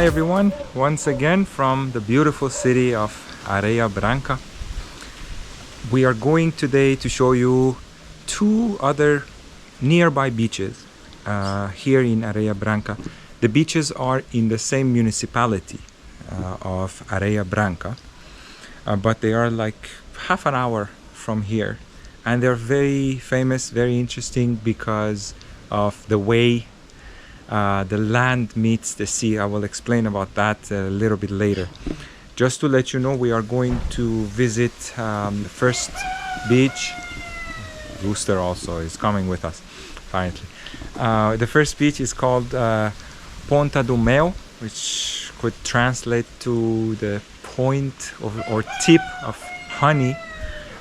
Hi everyone, once again from the beautiful city of Areia Branca. We are going today to show you two other nearby beaches here in Areia Branca. The beaches are in the same municipality of Areia Branca, but they are like half an hour from here, and they're very famous, very interesting because of the way the land meets the sea. I will explain about that a little bit later. Just to let you know, we are going to visit the first beach. Rooster also is coming with us, apparently. The first beach is called Ponta do Mel, which could translate to the point or tip of honey.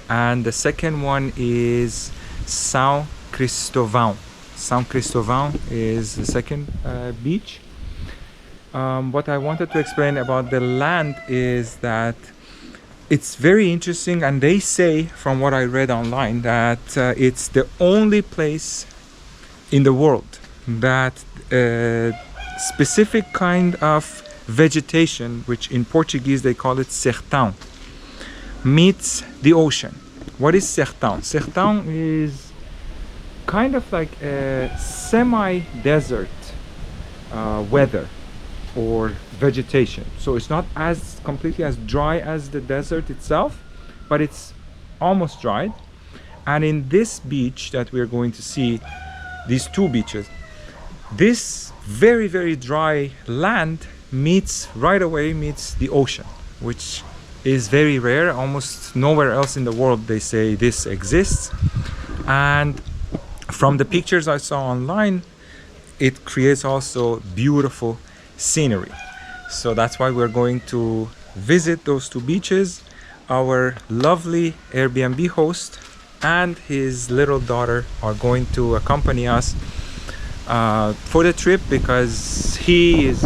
And the second one is São Cristóvão. São Cristóvão is the second beach. What I wanted to explain about the land is that it's very interesting, and they say, from what I read online, that it's the only place in the world that specific kind of vegetation, which in Portuguese they call it sertão, meets the ocean. What is sertão? Sertão is kind of like a semi-desert weather or vegetation. So it's not as completely as dry as the desert itself, but it's almost dried. And in this beach that we're going to see, these two beaches, this very, very dry land right away meets the ocean, which is very rare. Almost nowhere else in the world they say this exists. And from the pictures I saw online, it creates also beautiful scenery. So that's why we're going to visit those two beaches. Our lovely Airbnb host and his little daughter are going to accompany us for the trip, because he is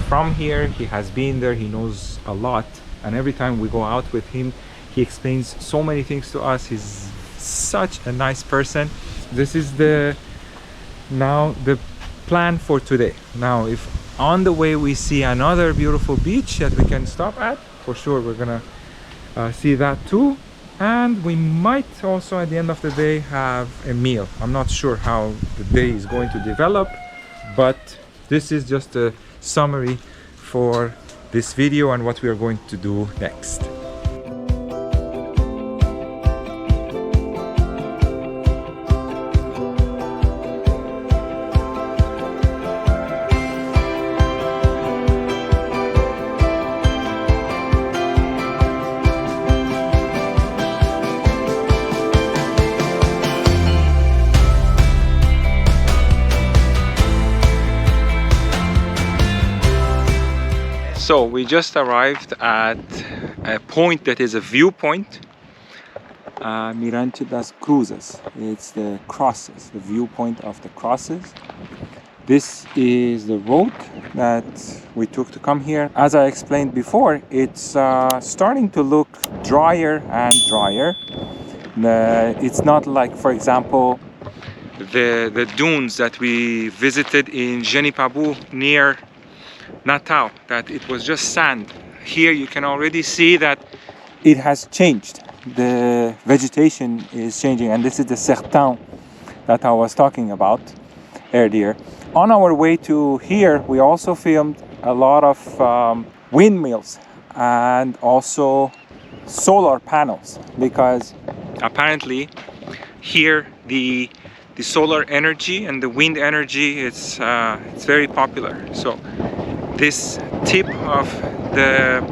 from here, he has been there, he knows a lot, and every time we go out with him, he explains so many things to us. He's such a nice person. This is the plan for today. Now, if on the way we see another beautiful beach that we can stop at, for sure we're gonna see that too. And we might also at the end of the day have a meal. I'm not sure how the day is going to develop, but this is just a summary for this video and what we are going to do next. So we just arrived at a point that is a viewpoint, Mirante das Cruzes. It's the crosses, the viewpoint of the crosses. This is the road that we took to come here. As I explained before, it's starting to look drier and drier. It's not like, for example, the dunes that we visited in Genipabu near Natal, that it was just sand. Here you can already see that it has changed. The vegetation is changing, and this is the Sertão that I was talking about earlier. On our way to here, we also filmed a lot of windmills and also solar panels, because apparently here the solar energy and the wind energy, it's very popular. So this tip of the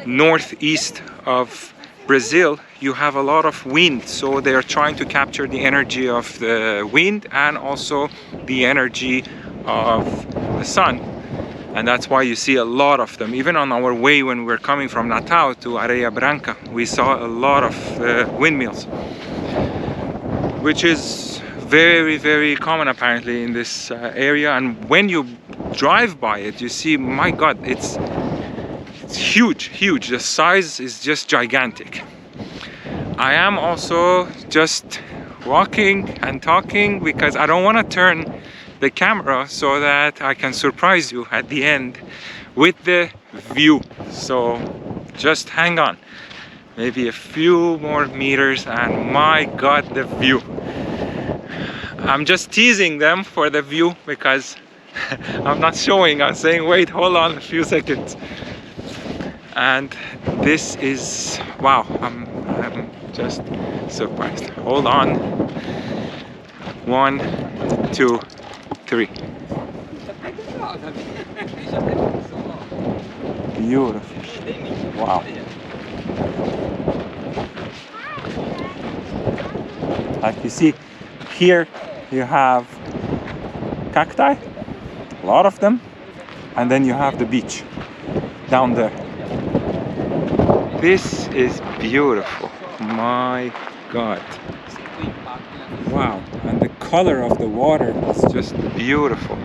northeast of Brazil, you have a lot of wind, so they are trying to capture the energy of the wind and also the energy of the sun, and that's why you see a lot of them. Even on our way when we're coming from Natal to Areia Branca, we saw a lot of windmills, which is very, very common apparently in this area. And when you drive by it, you see, my god, it's huge. The size is just gigantic. I am also just walking and talking because I don't want to turn the camera so that I can surprise you at the end with the view. So just hang on, maybe a few more meters, and my god, the view. I'm just teasing them for the view because I'm not showing. I'm saying wait, hold on a few seconds. And this is wow, I'm just surprised. Hold on. 1, 2, 3. Beautiful. Wow. Like you see here, you have cacti, a lot of them, and then you have the beach down there. This is beautiful, my god. Wow, and the color of the water is just beautiful.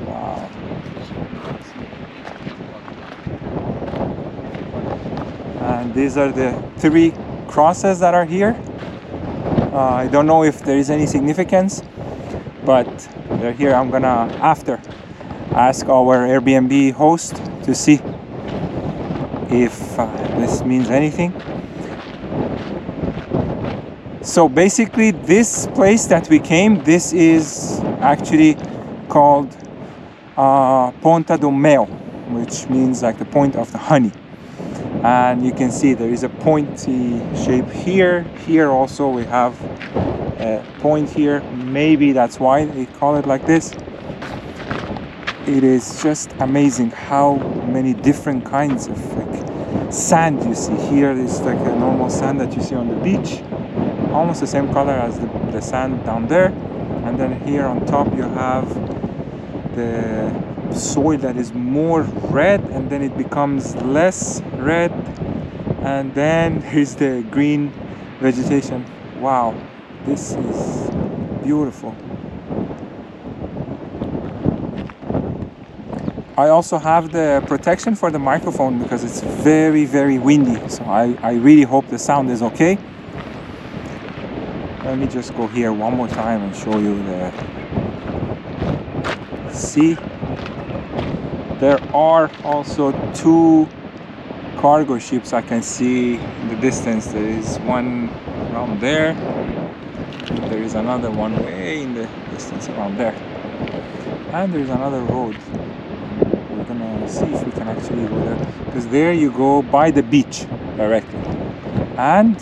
Wow. And these are the 3 crosses that are here. I don't know if there is any significance, but they're here. I'm gonna after ask our Airbnb host to see if this means anything. So basically this place that we came, this is actually called Ponta do Mel, which means like the point of the honey. And you can see there is a pointy shape here. Here also we have a point here. Maybe that's why they call it like this. It is just amazing how many different kinds of sand you see. Here is like a normal sand that you see on the beach, almost the same color as the sand down there. And then here on top you have the soil that is more red, and then it becomes less red, and then here's the green vegetation. Wow, this is beautiful. I also have the protection for the microphone because it's very, very windy. So I really hope the sound is okay. Let me just go here one more time and show you the sea. There are also 2 cargo ships I can see in the distance. There is one around there. There is another one way in the distance around there. And there is another road. We're gonna see if we can actually go there, because there you go by the beach directly. And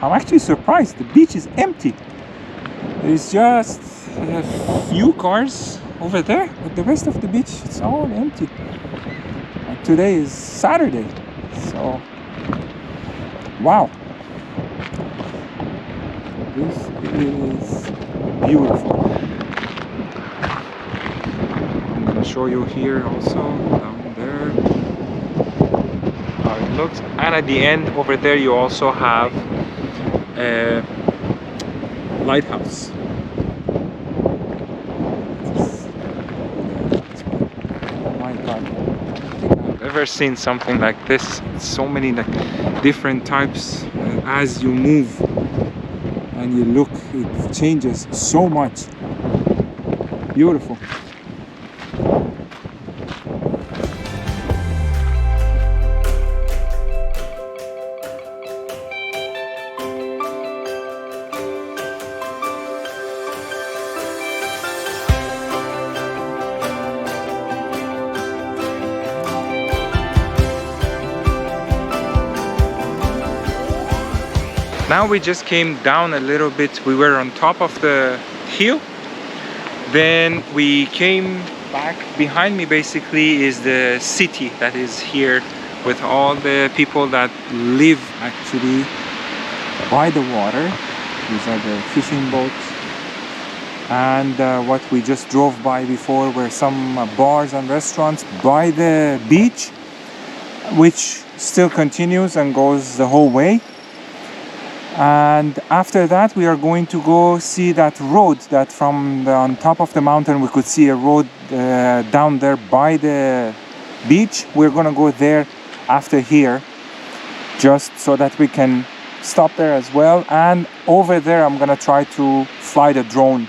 I'm actually surprised, the beach is empty. There's just a few cars over there, but the rest of the beach, it's all empty. And today is Saturday, so wow, this is beautiful. I'm gonna show you here also down there how it looks, and at the end over there you also have a lighthouse. Ever seen something like this? So many like different types. As you move and you look, it changes so much. Beautiful. Now we just came down a little bit. We were on top of the hill. Then we came back. Behind me basically is the city that is here with all the people that live actually by the water. These are the fishing boats. And what we just drove by before were some bars and restaurants by the beach, which still continues and goes the whole way. And after that we are going to go see that road that from on top of the mountain we could see a road down there by the beach. We're gonna go there after here just so that we can stop there as well. And over there I'm gonna try to fly the drone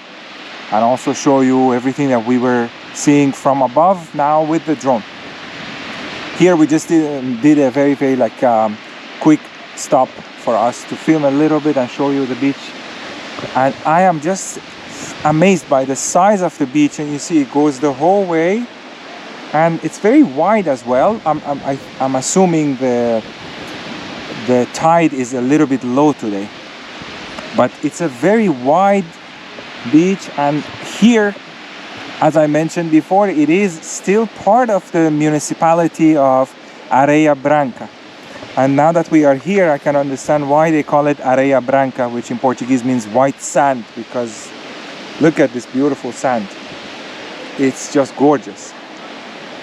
and also show you everything that we were seeing from above now with the drone. Here we just did a very like quick stop for us to film a little bit and show you the beach. And I am just amazed by the size of the beach, and you see it goes the whole way, and it's very wide as well. I'm assuming the tide is a little bit low today, but it's a very wide beach. And here, as I mentioned before, it is still part of the municipality of Areia Branca. And now that we are here, I can understand why they call it Areia Branca, which in Portuguese means white sand, because look at this beautiful sand. It's just gorgeous.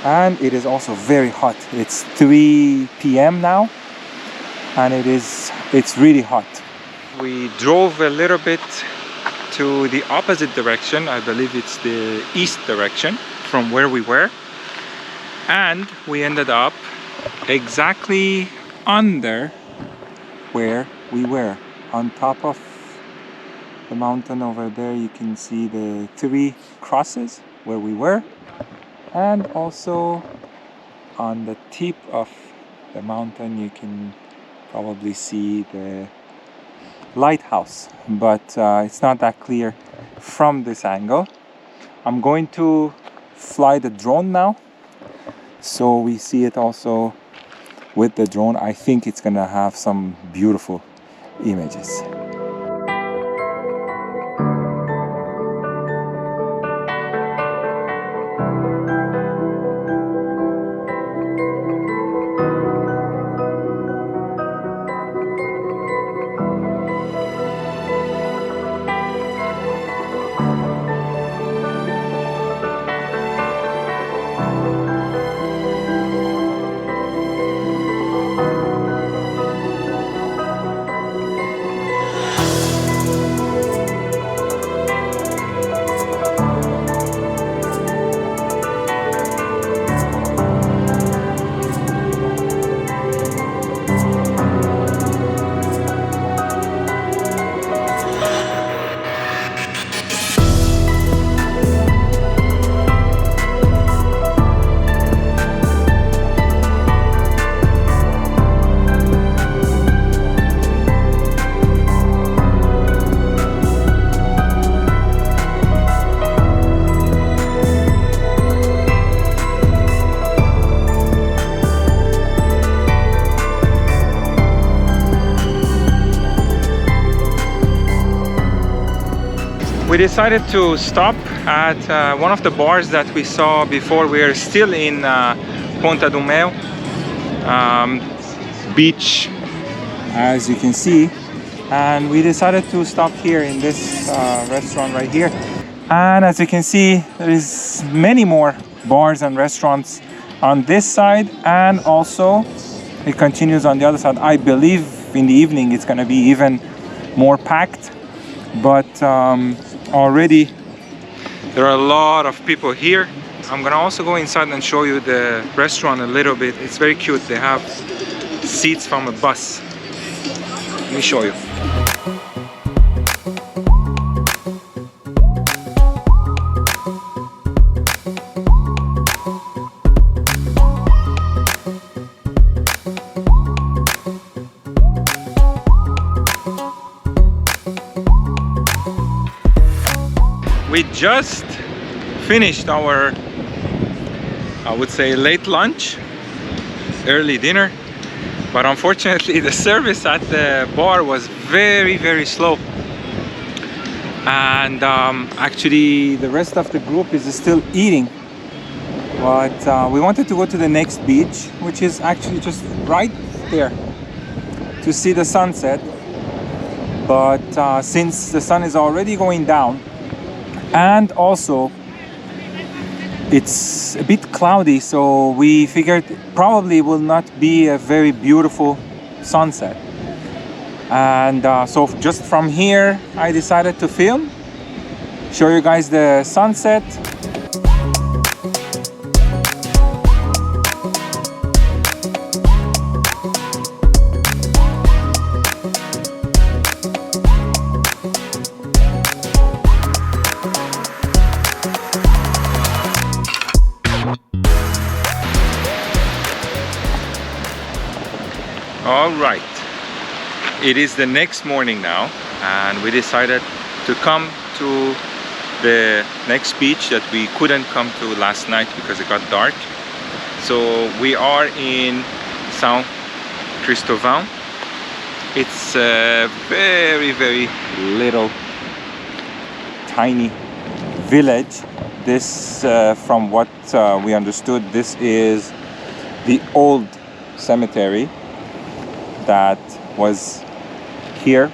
And it is also very hot. It's 3 p.m. now, and it's really hot. We drove a little bit to the opposite direction. I believe it's the east direction from where we were, and we ended up exactly under where we were. On top of the mountain over there, you can see the 3 crosses where we were, and also on the tip of the mountain you can probably see the lighthouse, but it's not that clear from this angle. I'm going to fly the drone now, so we see it also with the drone. I think it's gonna have some beautiful images. We decided to stop at one of the bars that we saw before. We are still in Ponta do Mel beach, as you can see, and we decided to stop here in this restaurant right here. And as you can see, there is many more bars and restaurants on this side, and also it continues on the other side. I believe in the evening it's going to be even more packed, but already there are a lot of people here. I'm gonna also go inside and show you the restaurant a little bit. It's very cute. They have seats from a bus. Let me show you. We just finished our, I would say, late lunch, early dinner, but unfortunately the service at the bar was very slow, and actually the rest of the group is still eating. But we wanted to go to the next beach, which is actually just right there, to see the sunset. But since the sun is already going down, and also it's a bit cloudy, so we figured probably will not be a very beautiful sunset. And so just from here I decided to film, show you guys the sunset. All right, it is the next morning now, and we decided to come to the next beach that we couldn't come to last night because it got dark. So we are in São Cristóvão. It's a very, very little tiny village. This, from what we understood, this is the old cemetery that was here,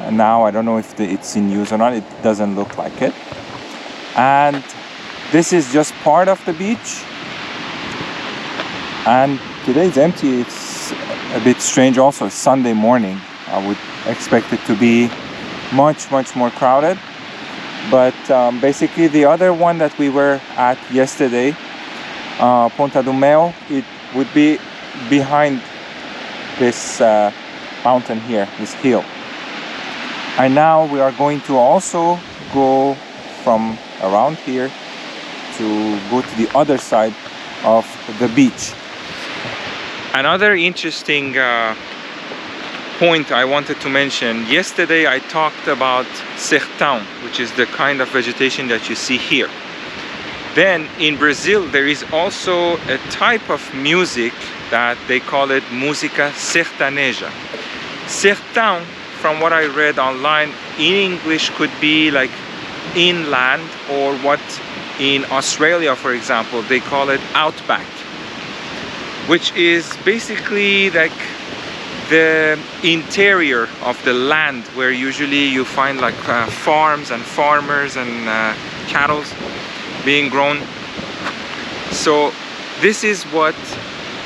and now I don't know if it's in use or not. It doesn't look like it. And this is just part of the beach, and today it's empty. It's a bit strange also. It's Sunday morning. I would expect it to be much more crowded, but basically the other one that we were at yesterday, Ponta do Mel, it would be behind this mountain here, this hill. And now we are going to also go from around here to go to the other side of the beach. Another interesting point I wanted to mention, yesterday I talked about Sertão, which is the kind of vegetation that you see here. Then in Brazil there is also a type of music that they call it música sertaneja. Sertão, from what I read online, in English could be like inland, or what in Australia, for example, they call it outback, which is basically like the interior of the land where usually you find like farms and farmers and cattle being grown. So this is what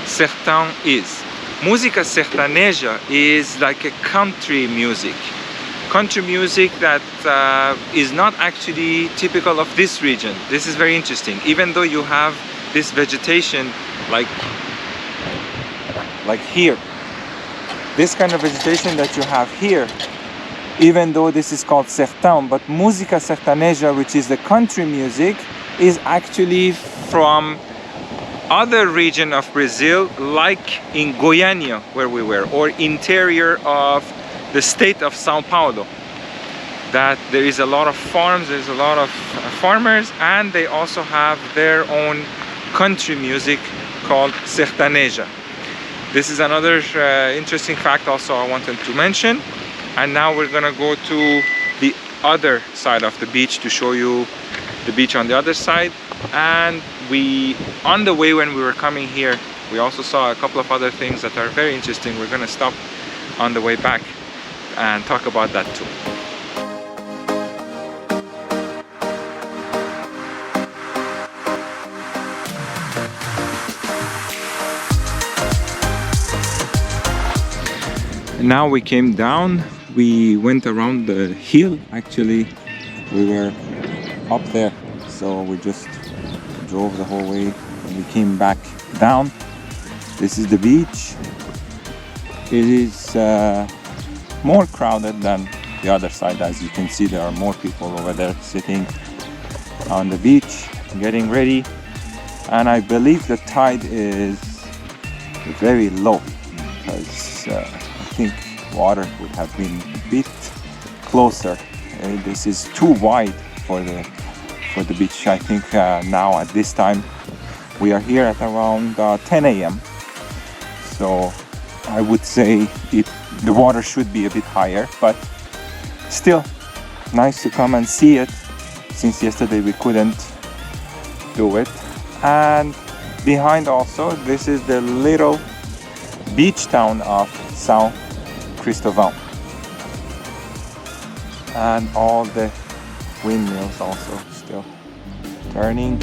Sertão is. Música sertaneja is like a country music. Country music that is not actually typical of this region. This is very interesting. Even though you have this vegetation like here, this kind of vegetation that you have here, even though this is called Sertão, but música sertaneja, which is the country music, is actually from other region of Brazil, like in Goiânia where we were, or interior of the state of São Paulo, that there is a lot of farms, there's a lot of farmers, and they also have their own country music called sertaneja. This is another interesting fact also I wanted to mention. And now we're gonna go to the other side of the beach to show you the beach on the other side. And on the way when we were coming here, we also saw a couple of other things that are very interesting. We're gonna stop on the way back and talk about that too. Now we came down, we went around the hill. Actually, we were up there, so we just drove the whole way and we came back down. This is the beach. It is more crowded than the other side. As you can see, there are more people over there sitting on the beach getting ready, and I believe the tide is very low because I think water would have been a bit closer. This is too wide for the beach. I think now at this time we are here at around 10 a.m. so I would say the water should be a bit higher, but still nice to come and see it, since yesterday we couldn't do it. And behind also, this is the little beach town of São Cristóvão, and all the windmills also still turning.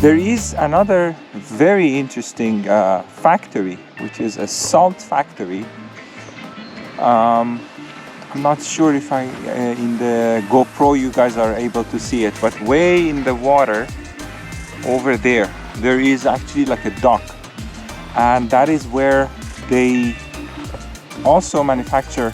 There is another very interesting factory, which is a salt factory. I'm not sure if in the GoPro you guys are able to see it, but way in the water over there is actually like a dock, and that is where they also manufacture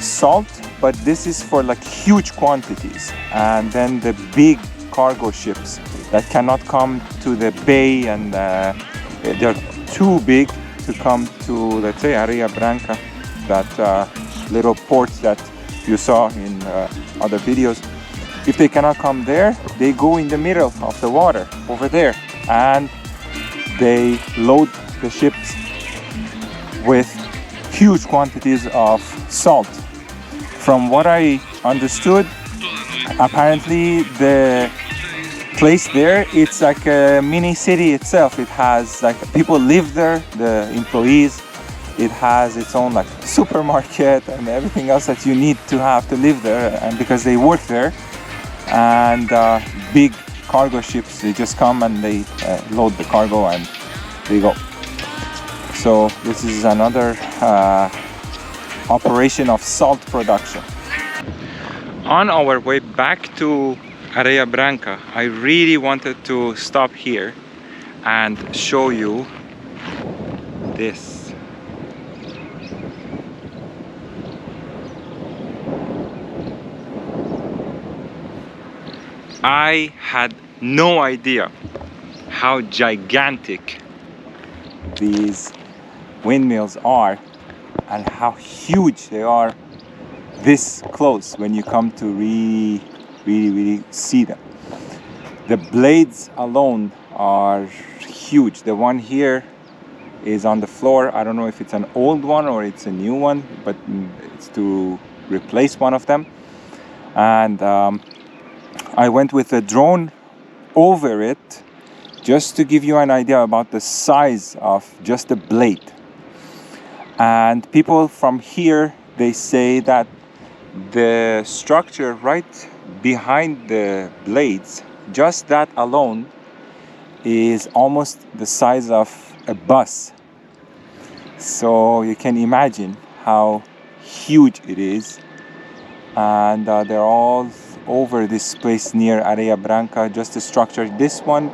salt, but this is for like huge quantities, and then the big cargo ships that cannot come to the bay, and they're too big to come to, let's say, Areia Branca, that little port that you saw in other videos. If they cannot come there, they go in the middle of the water over there, and they load the ships with huge quantities of salt. From what I understood, apparently the place there, it's like a mini city itself. It has like people live there, the employees. It has its own like supermarket and everything else that you need to have to live there, and because they work there. And big cargo ships, they just come and they load the cargo and they go. So this is another operation of salt production. On our way back to Areia Branca, I really wanted to stop here and show you this. I had no idea how gigantic these windmills are and how huge they are this close when you come to really see them. The blades alone are huge. The one here is on the floor. I don't know if it's an old one or it's a new one, but it's to replace one of them. And I went with a drone over it just to give you an idea about the size of just the blade. And people from here, they say that the structure right behind the blades, just that alone, is almost the size of a bus. So you can imagine how huge it is. And they're all over this place near Areia Branca, just the structure. This one,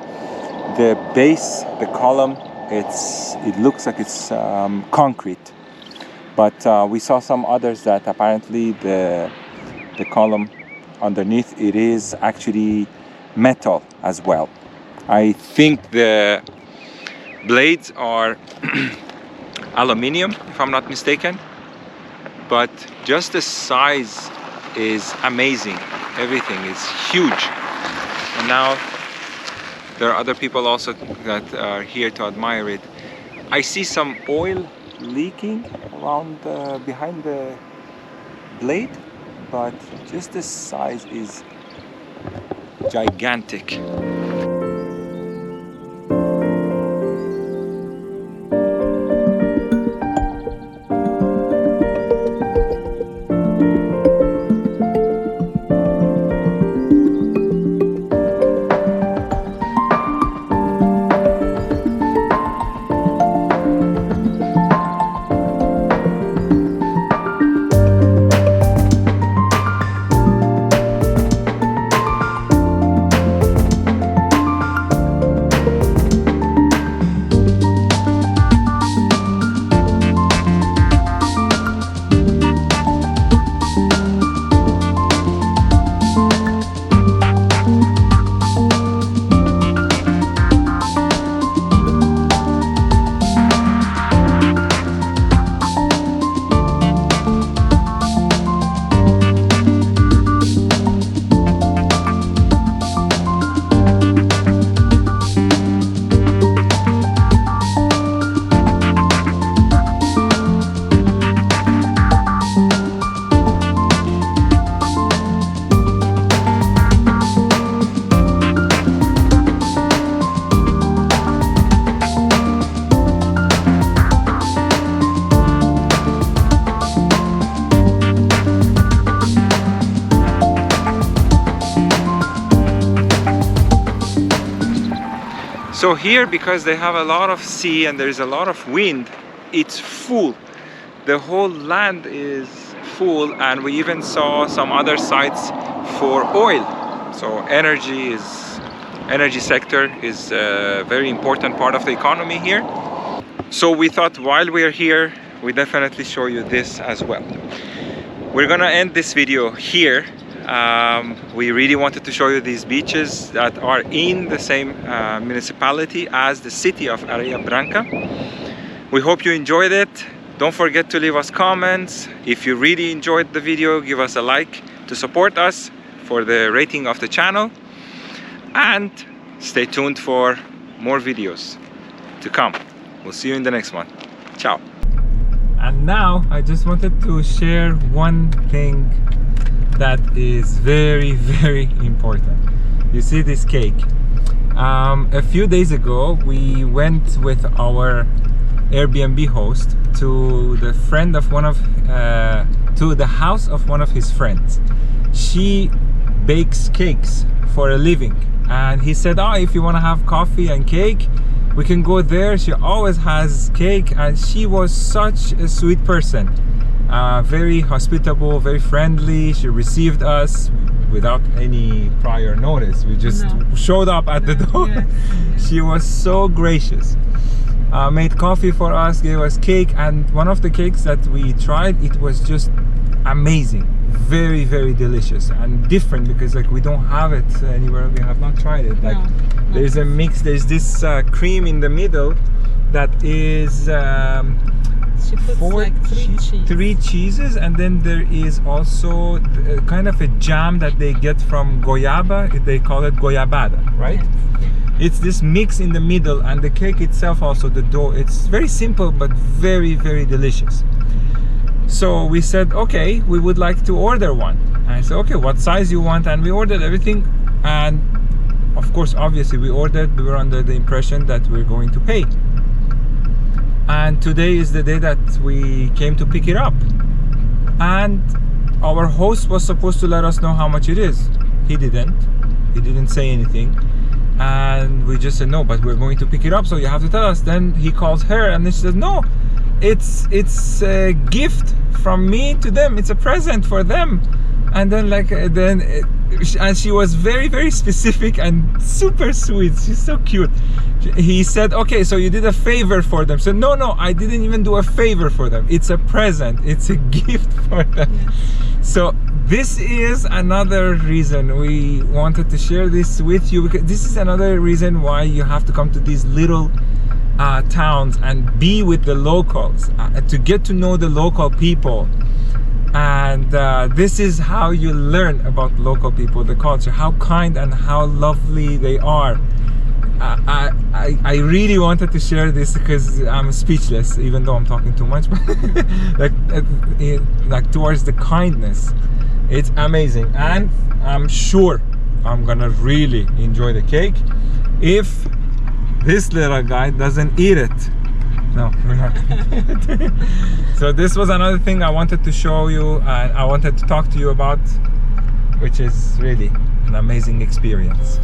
the base, the column, it looks like it's concrete. But we saw some others that apparently the column underneath, it is actually metal as well. I think the blades are aluminium, if I'm not mistaken, but just the size is amazing. Everything is huge. And now there are other people also that are here to admire it. I see some oil leaking around behind the blade, but just the size is gigantic. So here, because they have a lot of sea and there's a lot of wind, it's full. The whole land is full, and we even saw some other sites for oil. So energy sector is a very important part of the economy here. So we thought while we are here, we definitely show you this as well. We're gonna end this video here. We really wanted to show you these beaches that are in the same municipality as the city of Areia Branca. We hope you enjoyed it. Don't forget to leave us comments. If you really enjoyed the video, give us a like to support us for the rating of the channel. And stay tuned for more videos to come. We'll see you in the next one. Ciao. And now I just wanted to share one thing that is very, very important. You see this cake. A few days ago we went with our Airbnb host to the house of one of his friends. She bakes cakes for a living, and he said, oh, if you want to have coffee and cake, we can go there. She always has cake, and she was such a sweet person, very hospitable, very friendly. She received us without any prior notice. We just showed up at the door. Yeah. She was so gracious. Made coffee for us, gave us cake, and one of the cakes that we tried, it was just amazing, very, very delicious and different, because like we don't have it anywhere. We have not tried it. Like there's a mix. There's this cream in the middle that is she puts like three cheeses, and then there is also kind of a jam that they get from goyaba. They call it goyabada, right? Yes. It's this mix in the middle, and the cake itself also, the dough, it's very simple but very, very delicious. So we said, okay, we would like to order one. And I said, okay, what size you want? And we ordered everything, and of course, obviously we were under the impression that we're going to pay. And today is the day that we came to pick it up, and our host was supposed to let us know how much it is. He didn't say anything. And we just said, no, but we're going to pick it up, so you have to tell us. Then he calls her, and then she says, no, it's a gift from me to them. It's a present for them. And then and she was very, very specific and super sweet. She's so cute. He said, okay, so you did a favor for them. So no, I didn't even do a favor for them. It's a present. It's a gift for them. Yeah. So this is another reason we wanted to share this with you, because this is another reason why you have to come to these little towns and be with the locals, to get to know the local people. And this is how you learn about local people, the culture, how kind and how lovely they are. I really wanted to share this because I'm speechless, even though I'm talking too much. But like towards the kindness, it's amazing, and I'm sure I'm gonna really enjoy the cake if this little guy doesn't eat it. No, we're not gonna eat it. So this was another thing I wanted to show you, and I wanted to talk to you about, which is really an amazing experience.